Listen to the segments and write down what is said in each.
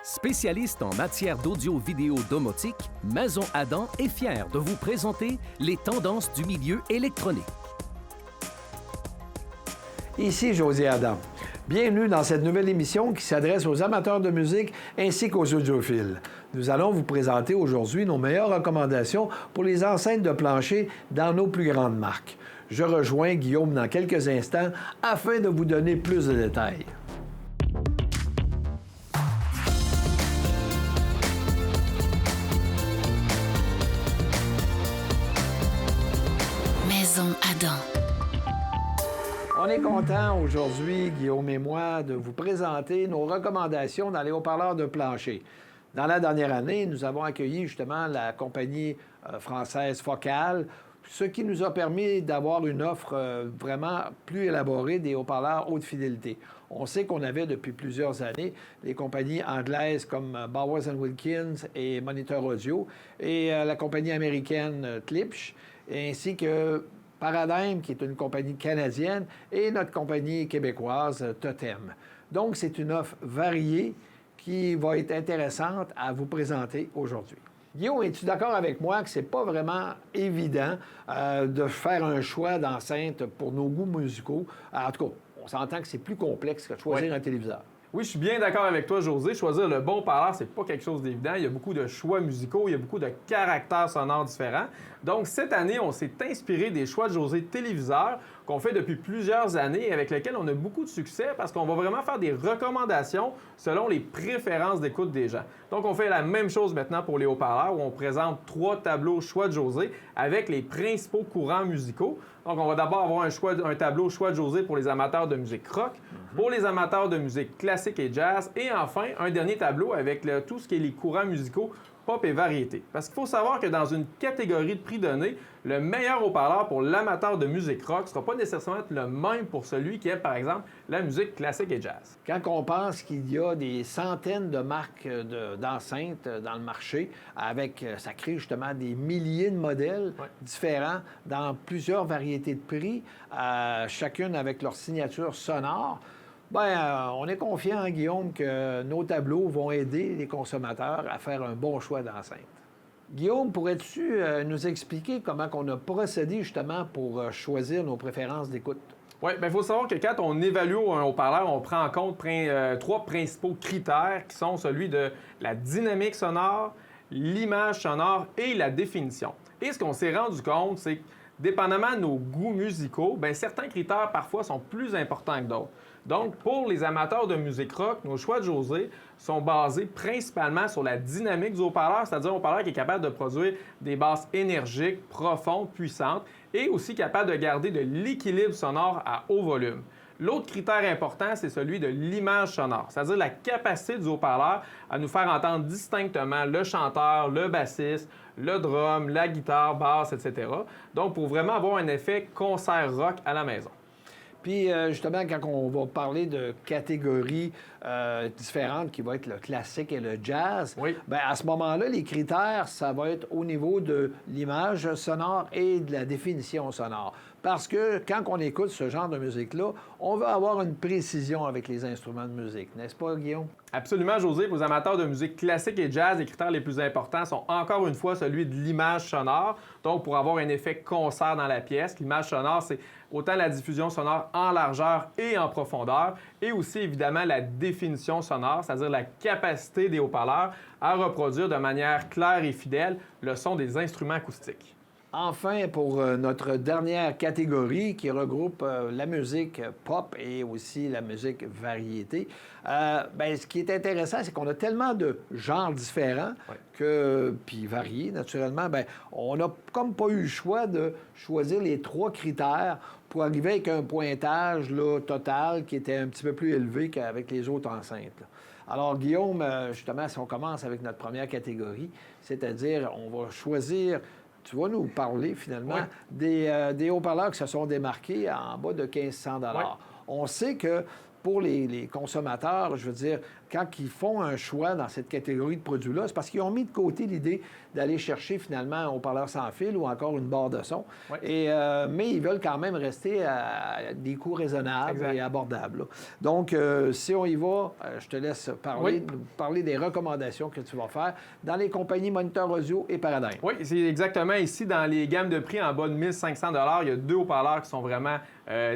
Spécialiste en matière d'audio-vidéo domotique, Maison Adam est fier de vous présenter les tendances du milieu électronique. Ici José Adam. Bienvenue dans cette nouvelle émission qui s'adresse aux amateurs de musique ainsi qu'aux audiophiles. Nous allons vous présenter aujourd'hui nos meilleures recommandations pour les enceintes de plancher dans nos plus grandes marques. Je rejoins Guillaume dans quelques instants afin de vous donner plus de détails. Maison Adam. On est content aujourd'hui, Guillaume et moi, de vous présenter nos recommandations dans les haut-parleurs de plancher. Dans la dernière année, nous avons accueilli justement la compagnie française Focal, ce qui nous a permis d'avoir une offre vraiment plus élaborée des haut-parleurs haute fidélité. On sait qu'on avait depuis plusieurs années les compagnies anglaises comme Bowers & Wilkins et Monitor Audio et la compagnie américaine Klipsch, ainsi que Paradigm, qui est une compagnie canadienne, et notre compagnie québécoise Totem. Donc, c'est une offre variée qui va être intéressante à vous présenter aujourd'hui. Guillaume, es-tu d'accord avec moi que c'est pas vraiment évident de faire un choix d'enceinte pour nos goûts musicaux? En tout cas, on s'entend que c'est plus complexe que de choisir un téléviseur. Oui, je suis bien d'accord avec toi, José. Choisir le bon parleur, c'est pas quelque chose d'évident. Il y a beaucoup de choix musicaux, il y a beaucoup de caractères sonores différents. Donc, cette année, on s'est inspiré des choix de José téléviseurs qu'on fait depuis plusieurs années et avec lesquels on a beaucoup de succès parce qu'on va vraiment faire des recommandations selon les préférences d'écoute des gens. Donc, on fait la même chose maintenant pour les haut-parleurs où on présente 3 tableaux choix de José avec les principaux courants musicaux. Donc, on va d'abord avoir un tableau choix de José pour les amateurs de musique rock, pour les amateurs de musique classique et jazz, et enfin, un dernier tableau avec tout ce qui est les courants musicaux pop et variété. Parce qu'il faut savoir que dans une catégorie de prix donnée, le meilleur haut-parleur pour l'amateur de musique rock ne sera pas nécessairement le même pour celui qui aime, par exemple, la musique classique et jazz. Quand on pense qu'il y a des centaines de marques d'enceintes dans le marché, ça crée justement des milliers de modèles différents dans plusieurs variétés de prix, chacune avec leur signature sonore, on est confiant, Guillaume, que nos tableaux vont aider les consommateurs à faire un bon choix d'enceinte. Guillaume, pourrais-tu nous expliquer comment on a procédé justement pour choisir nos préférences d'écoute? Oui, bien, il faut savoir que quand on évalue un haut-parleur, on prend en compte 3 principaux critères qui sont celui de la dynamique sonore, l'image sonore et la définition. Et ce qu'on s'est rendu compte, c'est que dépendamment de nos goûts musicaux, bien, certains critères parfois sont plus importants que d'autres. Donc, pour les amateurs de musique rock, nos choix de José sont basés principalement sur la dynamique du haut-parleur, c'est-à-dire un haut-parleur qui est capable de produire des basses énergiques, profondes, puissantes et aussi capable de garder de l'équilibre sonore à haut volume. L'autre critère important, c'est celui de l'image sonore, c'est-à-dire la capacité du haut-parleur à nous faire entendre distinctement le chanteur, le bassiste, le drum, la guitare, basse, etc. Donc, pour vraiment avoir un effet concert rock à la maison. Puis, justement, quand on va parler de catégories différentes, qui vont être le classique et le jazz, bien, à ce moment-là, les critères, ça va être au niveau de l'image sonore et de la définition sonore. Parce que quand on écoute ce genre de musique-là, on veut avoir une précision avec les instruments de musique, n'est-ce pas, Guillaume? Absolument, José. Pour les amateurs de musique classique et jazz, les critères les plus importants sont encore une fois celui de l'image sonore. Donc, pour avoir un effet concert dans la pièce, l'image sonore, c'est autant la diffusion sonore en largeur et en profondeur, et aussi évidemment la définition sonore, c'est-à-dire la capacité des haut-parleurs à reproduire de manière claire et fidèle le son des instruments acoustiques. Enfin, pour notre dernière catégorie qui regroupe la musique pop et aussi la musique variété, ce qui est intéressant, c'est qu'on a tellement de genres différents puis variés, naturellement, on n'a comme pas eu le choix de choisir les 3 critères pour arriver avec un pointage là, total qui était un petit peu plus élevé qu'avec les autres enceintes. Alors, Guillaume, justement, si on commence avec notre première catégorie, c'est-à-dire on va choisir. Tu vas nous parler, finalement, des haut-parleurs qui se sont démarqués en bas de 1500 $. On sait que pour les consommateurs, je veux dire, quand ils font un choix dans cette catégorie de produits-là, c'est parce qu'ils ont mis de côté l'idée d'aller chercher finalement un haut-parleur sans fil ou encore une barre de son. Oui. Mais ils veulent quand même rester à des coûts raisonnables Exact. et abordables, là. Donc, si on y va, je te laisse parler, nous parler des recommandations que tu vas faire dans les compagnies Moniteur Audio et Paradigm. Oui, c'est exactement ici, dans les gammes de prix en bas de 1 500 $, il y a 2 haut-parleurs qui sont vraiment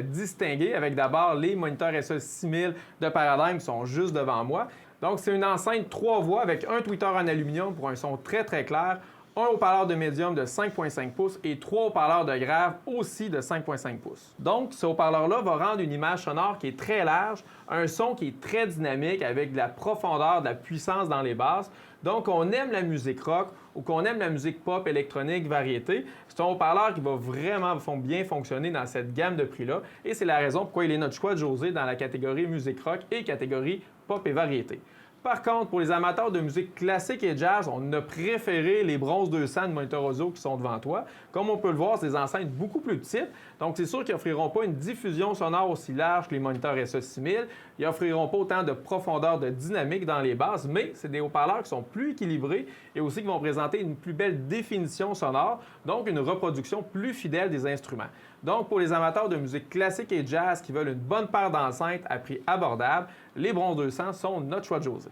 distingués, avec d'abord les moniteurs SE 6000 de Paradigm qui sont juste devant moi. Donc, c'est une enceinte 3 voix avec un tweeter en aluminium pour un son très, très clair, un haut-parleur de médium de 5,5 pouces et 3 haut-parleurs de grave aussi de 5,5 pouces. Donc, ce haut-parleur-là va rendre une image sonore qui est très large, un son qui est très dynamique avec de la profondeur, de la puissance dans les basses. Donc, on aime la musique rock ou qu'on aime la musique pop, électronique, variété, c'est un haut-parleur qui va vraiment bien fonctionner dans cette gamme de prix-là. Et c'est la raison pourquoi il est notre choix de José dans la catégorie musique rock et catégorie pop et variété. Par contre, pour les amateurs de musique classique et jazz, on a préféré les Bronze 200 de Moniteur Audio qui sont devant toi. Comme on peut le voir, c'est des enceintes beaucoup plus petites. Donc, c'est sûr qu'ils n'offriront pas une diffusion sonore aussi large que les moniteurs SE 6000. Ils n'offriront pas autant de profondeur, de dynamique dans les basses, mais c'est des haut-parleurs qui sont plus équilibrés et aussi qui vont présenter une plus belle définition sonore, donc une reproduction plus fidèle des instruments. Donc, pour les amateurs de musique classique et jazz qui veulent une bonne paire d'enceintes à prix abordable, les Bronze 200 sont notre choix de José.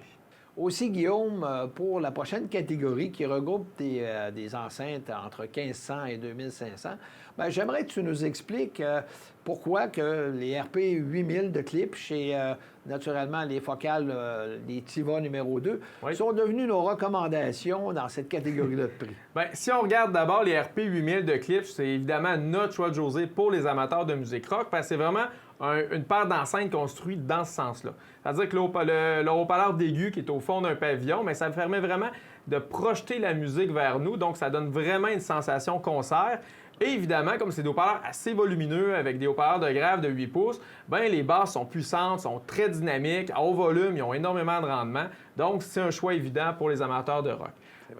Aussi, Guillaume, pour la prochaine catégorie qui regroupe des enceintes entre 1500 et 2500, bien, j'aimerais que tu nous expliques pourquoi que les RP 8000 de Klipsch chez, naturellement, les focales, les Tiva numéro 2, sont devenus nos recommandations dans cette catégorie-là de prix. Bien, si on regarde d'abord les RP 8000 de Klipsch, c'est évidemment notre choix de José pour les amateurs de musique rock, parce que c'est vraiment une paire d'enceintes construite dans ce sens-là. C'est-à-dire que le haut-parleur d'aigu qui est au fond d'un pavillon, bien, ça permet vraiment de projeter la musique vers nous, donc ça donne vraiment une sensation concert. Et évidemment, comme c'est des haut-parleurs assez volumineux avec des haut-parleurs de grave de 8 pouces, bien, les basses sont puissantes, sont très dynamiques, à haut volume, ils ont énormément de rendement. Donc, c'est un choix évident pour les amateurs de rock.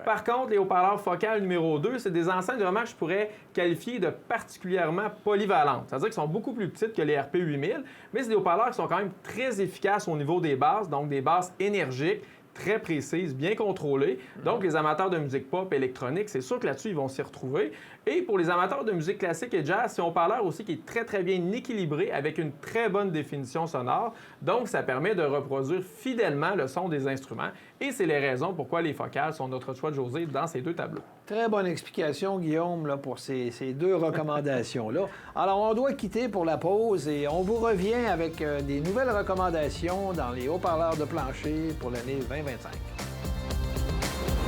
Par contre, les haut-parleurs focales numéro 2, c'est des enceintes vraiment que je pourrais qualifier de particulièrement polyvalentes. C'est-à-dire qu'ils sont beaucoup plus petites que les RP 8000, mais c'est des haut-parleurs qui sont quand même très efficaces au niveau des basses, donc des basses énergiques, très précises, bien contrôlées. Donc, les amateurs de musique pop, électronique, c'est sûr que là-dessus, ils vont s'y retrouver. Et pour les amateurs de musique classique et jazz, c'est un haut-parleur aussi qui est très, très bien équilibré avec une très bonne définition sonore. Donc, ça permet de reproduire fidèlement le son des instruments. Et c'est les raisons pourquoi les focales sont notre choix de José dans ces 2 tableaux. Très bonne explication, Guillaume, là, pour ces 2 recommandations-là. Alors, on doit quitter pour la pause et on vous revient avec des nouvelles recommandations dans les haut-parleurs de plancher pour l'année 2025.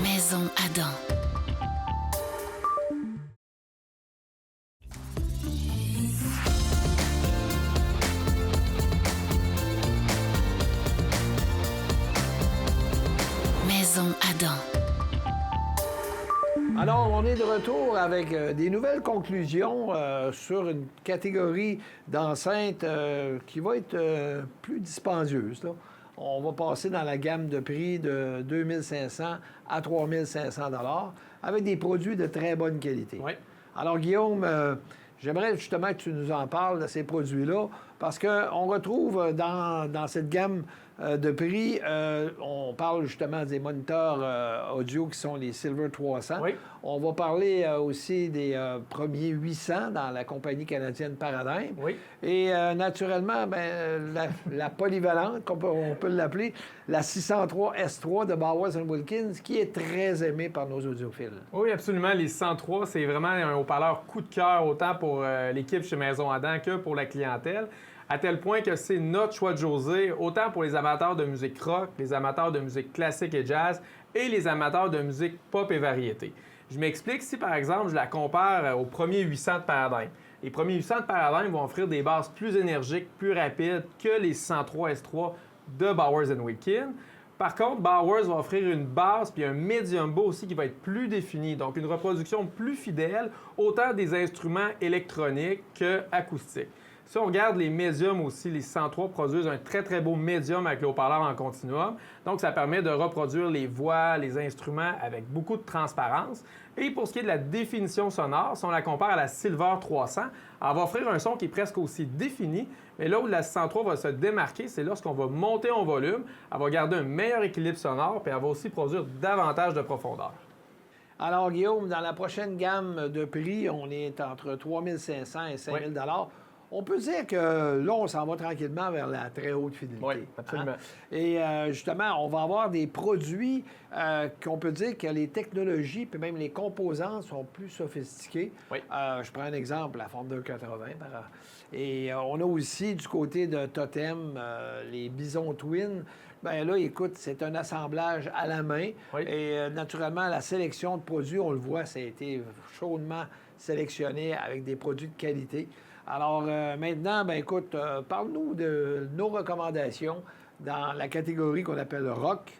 Maison Adam. Maison Adam. Alors, on est de retour avec des nouvelles conclusions sur une catégorie d'enceintes qui va être plus dispendieuse, là. On va passer dans la gamme de prix de 2500 à 3500 $ avec des produits de très bonne qualité. Oui. Alors, Guillaume, j'aimerais justement que tu nous en parles de ces produits-là parce qu'on retrouve dans cette gamme de prix, on parle justement des moniteurs audio qui sont les Silver 300. Oui. On va parler aussi des premiers 800 dans la compagnie canadienne Paradigm. Oui. Et naturellement, ben, la polyvalente, on peut l'appeler, la 603 S3 de Bowers & Wilkins, qui est très aimée par nos audiophiles. Oui, absolument. Les 603, c'est vraiment un haut-parleur coup de cœur, autant pour l'équipe chez Maison Adam que pour la clientèle. À tel point que c'est notre choix de José, autant pour les amateurs de musique rock, les amateurs de musique classique et jazz et les amateurs de musique pop et variété. Je m'explique si, par exemple, je la compare aux premiers 800 de Paradigm. Les premiers 800 de Paradigm vont offrir des basses plus énergiques, plus rapides que les 603 S3 de Bowers & Wilkins. Par contre, Bowers va offrir une basse puis un medium bow aussi qui va être plus défini, donc une reproduction plus fidèle, autant des instruments électroniques qu'acoustiques. Si on regarde les médiums aussi, les 103 produisent un très, très beau médium avec le haut-parleur en continuum. Donc, ça permet de reproduire les voix, les instruments avec beaucoup de transparence. Et pour ce qui est de la définition sonore, si on la compare à la Silver 300, elle va offrir un son qui est presque aussi défini, mais là où la 103 va se démarquer, c'est lorsqu'on va monter en volume, elle va garder un meilleur équilibre sonore, puis elle va aussi produire davantage de profondeur. Alors, Guillaume, dans la prochaine gamme de prix, on est entre 3 500 et 5 000 On peut dire que là, on s'en va tranquillement vers la très haute fidélité. Oui, absolument. Et justement, on va avoir des produits qu'on peut dire que les technologies puis même les composants sont plus sophistiqués. Oui. Je prends un exemple, la Fender 80. Et on a aussi du côté de Totem, les Bison Twin. Bien là, écoute, c'est un assemblage à la main. Oui. Et naturellement, la sélection de produits, on le voit, ça a été chaudement sélectionné avec des produits de qualité. Alors maintenant, bien écoute, parle-nous de nos recommandations dans la catégorie qu'on appelle rock.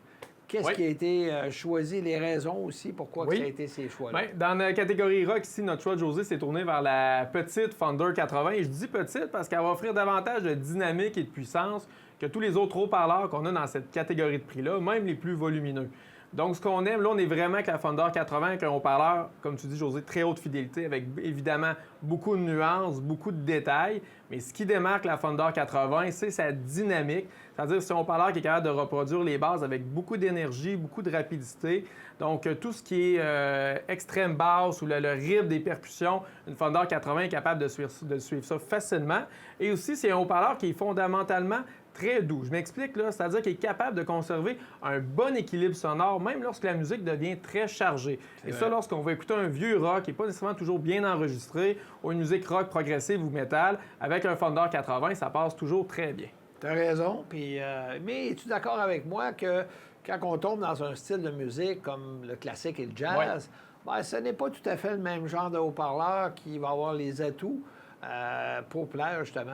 Qu'est-ce qui a été choisi, les raisons aussi, pourquoi que ça a été ces choix-là? Bien, dans la catégorie rock, ici, notre choix de José s'est tourné vers la petite Fender 80. Et je dis petite parce qu'elle va offrir davantage de dynamique et de puissance que tous les autres haut-parleurs qu'on a dans cette catégorie de prix-là, même les plus volumineux. Donc, ce qu'on aime, là, on est vraiment avec la Fender 80, avec un haut-parleur, comme tu dis, José, très haute fidélité, avec évidemment beaucoup de nuances, beaucoup de détails. Mais ce qui démarque la Fender 80, c'est sa dynamique. C'est-à-dire, c'est un haut-parleur qui est capable de reproduire les basses avec beaucoup d'énergie, beaucoup de rapidité. Donc, tout ce qui est extrême basse ou le rythme des percussions, une Fender 80 est capable de suivre ça facilement. Et aussi, c'est un haut-parleur qui est fondamentalement très doux. Je m'explique là, c'est-à-dire qu'il est capable de conserver un bon équilibre sonore, même lorsque la musique devient très chargée. Et ça, lorsqu'on va écouter un vieux rock qui n'est pas nécessairement toujours bien enregistré, ou une musique rock progressive ou métal, avec un Fender 80, ça passe toujours très bien. Tu as raison. Puis, mais es-tu d'accord avec moi que quand on tombe dans un style de musique comme le classique et le jazz, bien, ce n'est pas tout à fait le même genre de haut-parleur qui va avoir les atouts pour plaire justement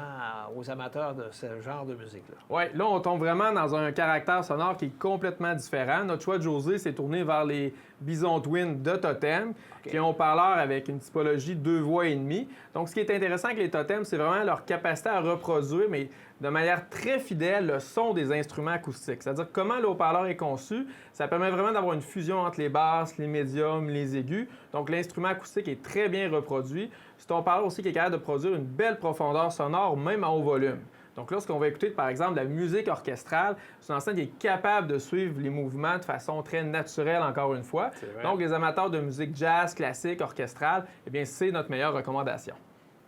aux amateurs de ce genre de musique-là. Oui, là, on tombe vraiment dans un caractère sonore qui est complètement différent. Notre choix de José s'est tourné vers les Bison Twin de Totem, qui ont haut-parleur avec une typologie 2 voix et demie. Donc, ce qui est intéressant avec les Totem, c'est vraiment leur capacité à reproduire, mais de manière très fidèle, le son des instruments acoustiques. C'est-à-dire comment le haut-parleur est conçu, ça permet vraiment d'avoir une fusion entre les basses, les médiums, les aigus. Donc, l'instrument acoustique est très bien reproduit. C'est un haut-parleur aussi qui est capable de produire une belle profondeur sonore, même en haut volume. Donc, lorsqu'on va écouter, par exemple, de la musique orchestrale, c'est une enceinte qui est capable de suivre les mouvements de façon très naturelle, encore une fois. Donc, les amateurs de musique jazz, classique, orchestrale, eh bien, c'est notre meilleure recommandation.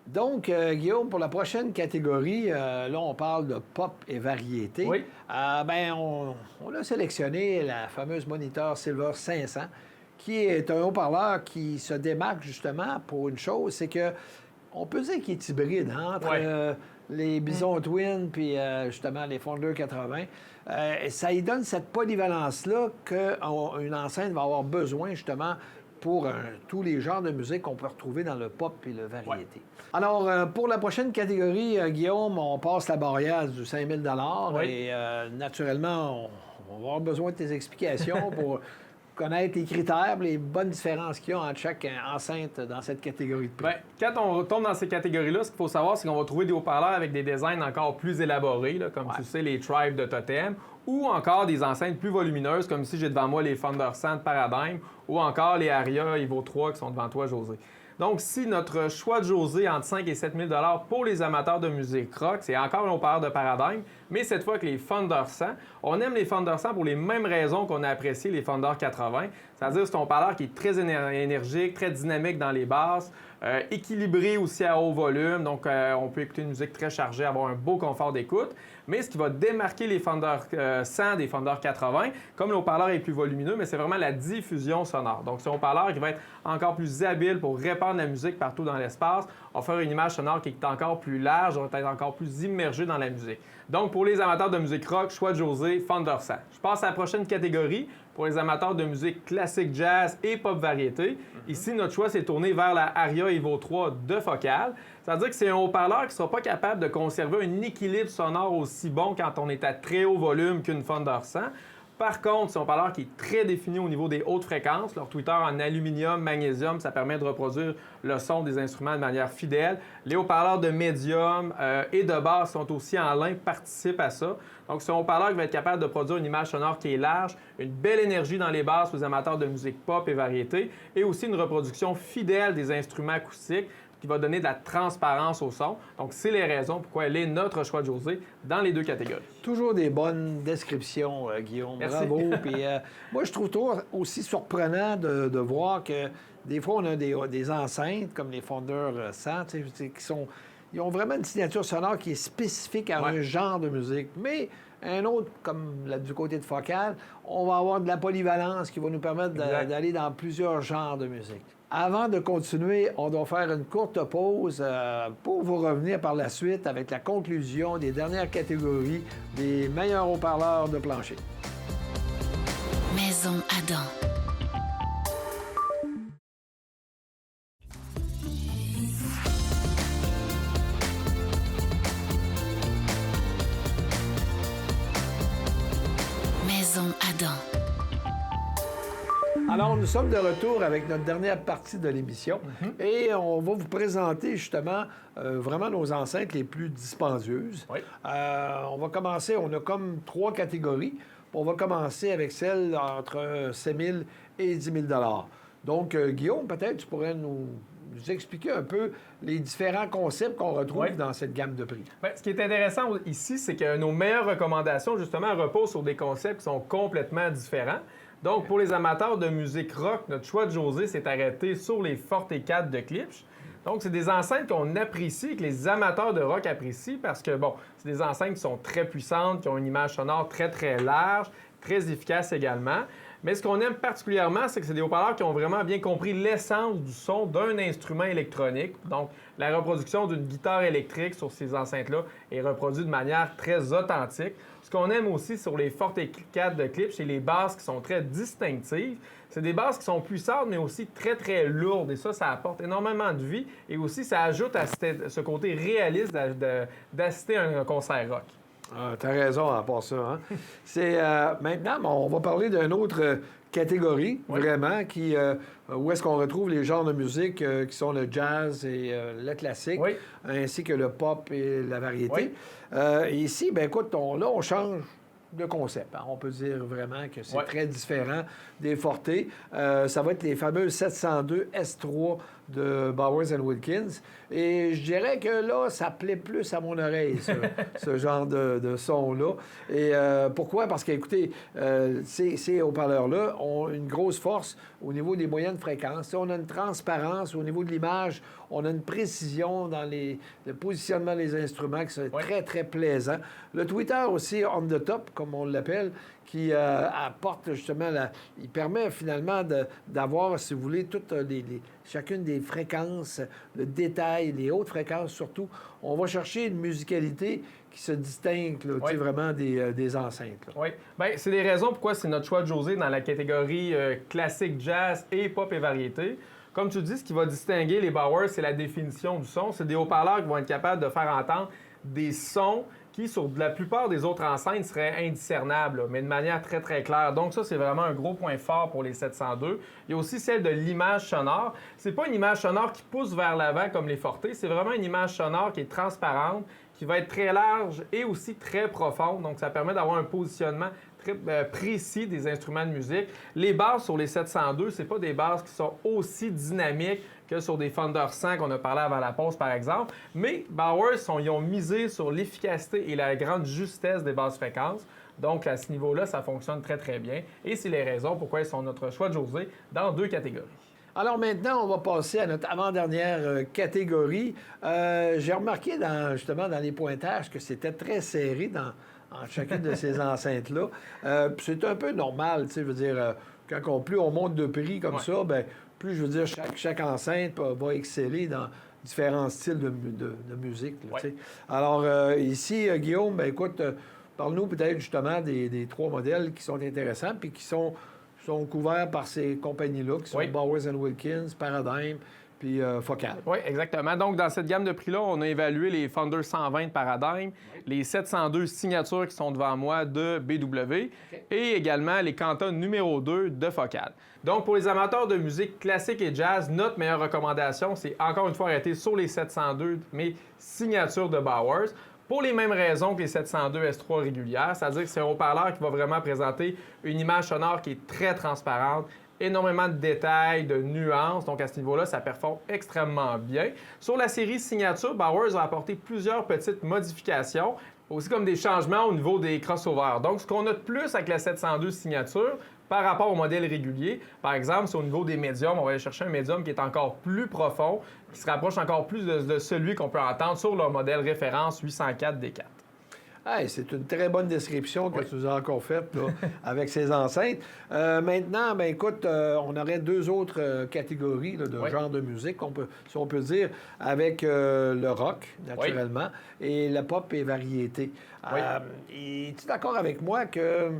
Donc, Guillaume, pour la prochaine catégorie, là, on parle de pop et variété. Oui. Bien, on a sélectionné la fameuse Monitor Silver 500, qui est un haut-parleur qui se démarque justement pour une chose, c'est que on peut dire qu'il est hybride entre les Bison Twin puis justement les Fender 80. Ça lui donne cette polyvalence-là qu'une enceinte va avoir besoin justement pour tous les genres de musique qu'on peut retrouver dans le pop et le variété. Alors, pour la prochaine catégorie, Guillaume, on passe la barrière du 5 000 et naturellement, on va avoir besoin de tes explications pour connaître les critères, les bonnes différences qu'il y a entre chaque enceinte dans cette catégorie de prix. Bien, quand on retombe dans ces catégories-là, ce qu'il faut savoir, c'est qu'on va trouver des haut-parleurs avec des designs encore plus élaborés, là, comme tu sais, les Tribe de Totem, ou encore des enceintes plus volumineuses, comme ici j'ai devant moi les Fender 100 de Paradigm, ou encore les Aria Evo 3 qui sont devant toi, José. Donc, si notre choix de José entre 5 et 7 000 pour les amateurs de musique rock, c'est encore un haut-parleur de Paradigm, mais cette fois avec les Fender 100. On aime les Fender 100 pour les mêmes raisons qu'on a apprécié les Fender 80, c'est-à-dire c'est un haut-parleur qui est très énergique, très dynamique dans les basses, équilibré aussi à haut volume, donc on peut écouter une musique très chargée, avoir un beau confort d'écoute. Mais ce qui va démarquer les Fender 100 des Fender 80, comme le haut-parleur est plus volumineux, mais c'est vraiment la diffusion sonore. Donc, c'est un haut-parleur qui va être encore plus habile pour répandre la musique partout dans l'espace, offrir une image sonore qui est encore plus large, va être encore plus immergée dans la musique. Donc, pour les amateurs de musique rock, choix de José, Fender 100. Je passe à la prochaine catégorie. Pour les amateurs de musique classique, jazz et pop variété, ici, notre choix s'est tourné vers la Aria Evo 3 de Focal. C'est-à-dire que c'est un haut-parleur qui ne sera pas capable de conserver un équilibre sonore aussi bon quand on est à très haut volume qu'une Fender 100. Par contre, c'est un haut-parleur qui est très défini au niveau des hautes fréquences. Leur tweeter en aluminium, magnésium, ça permet de reproduire le son des instruments de manière fidèle. Les haut-parleurs de médium et de basse sont aussi en lin, participent à ça. Donc, c'est un haut-parleur qui va être capable de produire une image sonore qui est large, une belle énergie dans les basses pour les amateurs de musique pop et variété, et aussi une reproduction fidèle des instruments acoustiques qui va donner de la transparence au son. Donc, c'est les raisons pourquoi elle est notre choix de José dans les deux catégories. Toujours des bonnes descriptions, Guillaume. Merci. Bravo. Puis, moi, je trouve toujours aussi surprenant de voir que des fois, on a des enceintes comme les Fonder 100, tu sais, ils ont vraiment une signature sonore qui est spécifique à un genre de musique. Mais un autre, comme du côté de Focal, on va avoir de la polyvalence qui va nous permettre d'aller dans plusieurs genres de musique. Avant de continuer, on doit faire une courte pause pour vous revenir par la suite avec la conclusion des dernières catégories des meilleurs haut-parleurs de plancher. Maison Adam. Maison Adam. Alors, nous sommes de retour avec notre dernière partie de l'émission et on va vous présenter justement vraiment nos enceintes les plus dispendieuses. Oui. On va commencer, on a comme 3 catégories. On va commencer avec celles entre 7 000 et 10 000 $. Donc, Guillaume, peut-être tu pourrais nous expliquer un peu les différents concepts qu'on retrouve dans cette gamme de prix. Bien, ce qui est intéressant ici, c'est que nos meilleures recommandations, justement, reposent sur des concepts qui sont complètement différents. Donc, pour les amateurs de musique rock, notre choix de José s'est arrêté sur les Forte 4 de Klipsch. Donc, c'est des enceintes qu'on apprécie, que les amateurs de rock apprécient parce que, bon, c'est des enceintes qui sont très puissantes, qui ont une image sonore très, très large, très efficace également. Mais ce qu'on aime particulièrement, c'est que c'est des haut-parleurs qui ont vraiment bien compris l'essence du son d'un instrument électronique. Donc, la reproduction d'une guitare électrique sur ces enceintes-là est reproduite de manière très authentique. Ce qu'on aime aussi sur les Forte 4 de Klipsch, c'est les basses qui sont très distinctives. C'est des basses qui sont puissantes, mais aussi très, très lourdes. Et ça apporte énormément de vie. Et aussi, ça ajoute à ce côté réaliste d'assister à un concert rock. Ah, tu as raison à part ça. Hein? C'est, maintenant, on va parler d'une autre catégorie, vraiment, où est-ce qu'on retrouve les genres de musique qui sont le jazz et le classique, ainsi que le pop et la variété. Ici, bien écoute, on change de concept. Hein. On peut dire vraiment que c'est très différent des Forte. Ça va être les fameux 702 S3 de Bowers & Wilkins. Et je dirais que là, ça plaît plus à mon oreille, ce genre de son-là. Et pourquoi? Parce qu'écoutez, ces haut-parleurs-là ont une grosse force au niveau des moyennes fréquences. On a une transparence au niveau de l'image. On a une précision dans le positionnement des instruments qui sont très, très plaisant. Le tweeter aussi, on the top, comme on l'appelle, qui apporte justement, il permet finalement d'avoir, si vous voulez, toutes chacune des fréquences, le détail, les hautes fréquences surtout. On va chercher une musicalité qui se distingue là, vraiment des enceintes. Là. Oui. Bien, c'est des raisons pourquoi c'est notre choix de José dans la catégorie classique jazz et pop et variété. Comme tu dis, ce qui va distinguer les Bowers, c'est la définition du son. C'est des haut-parleurs qui vont être capables de faire entendre des sons qui, sur la plupart des autres enceintes, seraient indiscernables, là, mais de manière très, très claire. Donc ça, c'est vraiment un gros point fort pour les 702. Il y a aussi celle de l'image sonore. C'est pas une image sonore qui pousse vers l'avant comme les Forte, c'est vraiment une image sonore qui est transparente, qui va être très large et aussi très profonde. Donc ça permet d'avoir un positionnement très précis des instruments de musique. Les basses sur les 702, c'est pas des basses qui sont aussi dynamiques que sur des Fender 100 qu'on a parlé avant la pause, par exemple. Mais Bowers, ils ont misé sur l'efficacité et la grande justesse des basses fréquences. Donc, à ce niveau-là, ça fonctionne très, très bien. Et c'est les raisons pourquoi ils sont notre choix de José dans 2 catégories. Alors maintenant, on va passer à notre avant-dernière catégorie. J'ai remarqué justement dans les pointages que c'était très serré dans chacune de ces enceintes-là. C'est un peu normal, tu sais, je veux dire, plus on monte de prix comme ça, bien, plus, je veux dire, chaque enceinte va exceller dans différents styles de musique. Là, tu sais. Alors, ici, Guillaume, bien, écoute, parle-nous peut-être justement des 3 modèles qui sont intéressants puis qui sont couverts par ces compagnies-là, qui sont Bowers & Wilkins, Paradigm puis focale. Oui, exactement. Donc, dans cette gamme de prix-là, on a évalué les Fender 120 de Paradigm, les 702 signatures qui sont devant moi de BW et également les Canton numéro 2 de Focal. Donc, pour les amateurs de musique classique et jazz, notre meilleure recommandation, c'est encore une fois arrêter sur les 702, mais signatures de Bowers. Pour les mêmes raisons que les 702 S3 régulières, c'est-à-dire que c'est un haut-parleur qui va vraiment présenter une image sonore qui est très transparente, énormément de détails, de nuances. Donc, à ce niveau-là, ça performe extrêmement bien. Sur la série Signature, Bowers a apporté plusieurs petites modifications, aussi comme des changements au niveau des crossovers. Donc, ce qu'on a de plus avec la 702 Signature par rapport au modèle régulier, par exemple, c'est au niveau des médiums, on va aller chercher un médium qui est encore plus profond, qui se rapproche encore plus de celui qu'on peut entendre sur leur modèle référence 804 D4. Hey, c'est une très bonne description que tu nous as encore faite là, avec ces enceintes. Maintenant, ben écoute, on aurait deux autres catégories là, de genre de musique, si on peut dire, avec le rock, naturellement, et la pop et variété. Es-tu d'accord avec moi que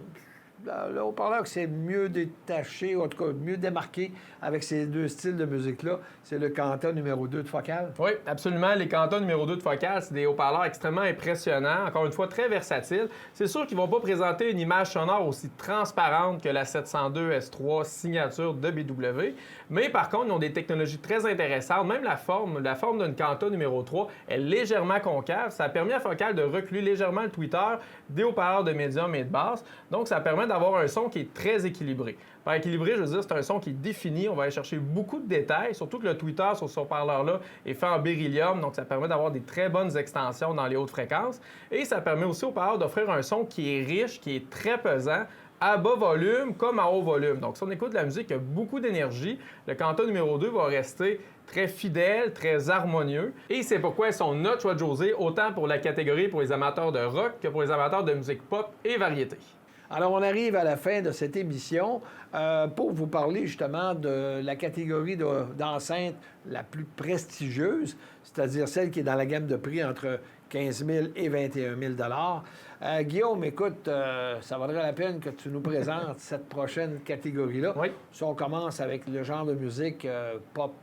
le haut-parleur, c'est mieux détaché, en tout cas mieux démarqué avec ces deux styles de musique-là, c'est le Canton numéro 2 de Focal? Oui, absolument. Les Canton numéro 2 de Focal, c'est des haut-parleurs extrêmement impressionnants, encore une fois très versatiles. C'est sûr qu'ils ne vont pas présenter une image sonore aussi transparente que la 702 S3 signature de BW, mais par contre, ils ont des technologies très intéressantes. Même la forme d'une Canton numéro 3 est légèrement concave. Ça a permis à Focal de reculer légèrement le tweeter des haut-parleurs de médium et de basse. Donc, ça permet d'avoir un son qui est très équilibré. Par équilibré, je veux dire, c'est un son qui est défini. On va aller chercher beaucoup de détails, surtout que le tweeter sur ce haut-parleur-là est fait en beryllium, donc ça permet d'avoir des très bonnes extensions dans les hautes fréquences. Et ça permet aussi au haut-parleur d'offrir un son qui est riche, qui est très pesant, à bas volume comme à haut volume. Donc, si on écoute de la musique qui a beaucoup d'énergie, le Canton numéro 2 va rester très fidèle, très harmonieux. Et c'est pourquoi ils sont notre choix de José, autant pour la catégorie pour les amateurs de rock que pour les amateurs de musique pop et variété. Alors, on arrive à la fin de cette émission pour vous parler justement de la catégorie d'enceinte la plus prestigieuse, c'est-à-dire celle qui est dans la gamme de prix entre 15 000 et 21 000 Guillaume, écoute, ça vaudrait la peine que tu nous présentes cette prochaine catégorie-là. Oui. Si on commence avec le genre de musique pop,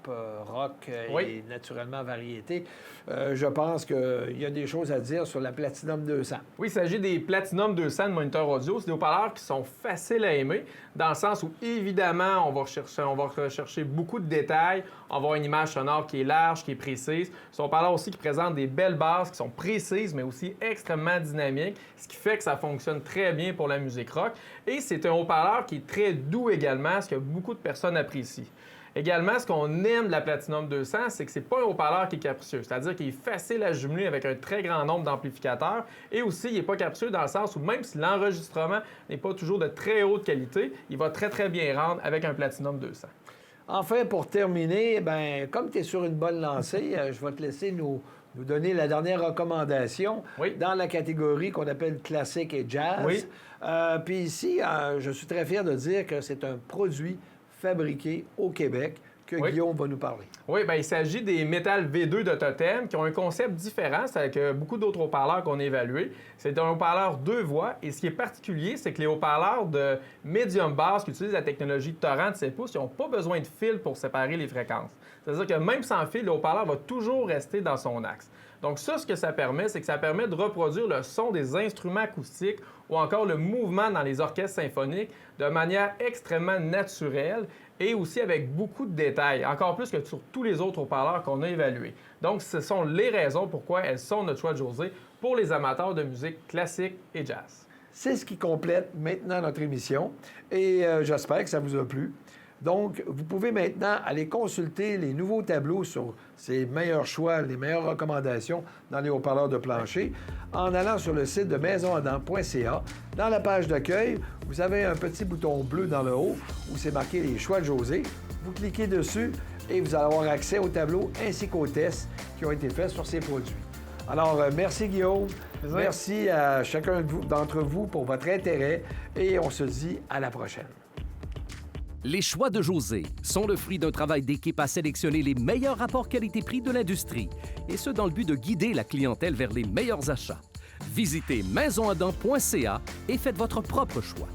rock et naturellement variété, je pense qu'il y a des choses à dire sur la Platinum 200. Oui, il s'agit des Platinum 200 de moniteurs audio. C'est des haut-parleurs qui sont faciles à aimer, dans le sens où, évidemment, on va rechercher beaucoup de détails. On va avoir une image sonore qui est large, qui est précise. C'est un haut-parleur aussi qui présente des belles basses qui sont précises, mais aussi extrêmement dynamiques, ce qui fait que ça fonctionne très bien pour la musique rock. Et c'est un haut-parleur qui est très doux également, ce que beaucoup de personnes apprécient. Également, ce qu'on aime de la Platinum 200, c'est que c'est pas un haut-parleur qui est capricieux, c'est-à-dire qu'il est facile à jumeler avec un très grand nombre d'amplificateurs et aussi, il n'est pas capricieux dans le sens où même si l'enregistrement n'est pas toujours de très haute qualité, il va très, très bien rendre avec un Platinum 200. Enfin, pour terminer, ben, comme tu es sur une bonne lancée, je vais te laisser nous donner la dernière recommandation dans la catégorie qu'on appelle classique et jazz. Oui. Puis ici, je suis très fier de dire que c'est un produit fabriqué au Québec que Guillaume va nous parler. Oui, bien, il s'agit des Metal V2 de Totem qui ont un concept différent avec beaucoup d'autres haut-parleurs qu'on a évalués. C'est un haut-parleur 2 voix et ce qui est particulier, c'est que les haut-parleurs de médium basse qui utilisent la technologie Torrent de 7 pouces, ils n'ont pas besoin de fil pour séparer les fréquences. C'est-à-dire que même sans fil, le haut-parleur va toujours rester dans son axe. Donc ça, ce que ça permet, c'est que ça permet de reproduire le son des instruments acoustiques ou encore le mouvement dans les orchestres symphoniques de manière extrêmement naturelle et aussi avec beaucoup de détails, encore plus que sur tous les autres haut-parleurs qu'on a évalués. Donc, ce sont les raisons pourquoi elles sont notre choix de José pour les amateurs de musique classique et jazz. C'est ce qui complète maintenant notre émission et j'espère que ça vous a plu. Donc, vous pouvez maintenant aller consulter les nouveaux tableaux sur ces meilleurs choix, les meilleures recommandations dans les haut-parleurs de plancher en allant sur le site de maisonadam.ca. Dans la page d'accueil, vous avez un petit bouton bleu dans le haut où c'est marqué « Les choix de José ». Vous cliquez dessus et vous allez avoir accès aux tableaux ainsi qu'aux tests qui ont été faits sur ces produits. Alors, merci Guillaume. Merci à chacun d'entre vous pour votre intérêt et on se dit à la prochaine. Les choix de José sont le fruit d'un travail d'équipe à sélectionner les meilleurs rapports qualité-prix de l'industrie, et ce dans le but de guider la clientèle vers les meilleurs achats. Visitez maisonadam.ca et faites votre propre choix.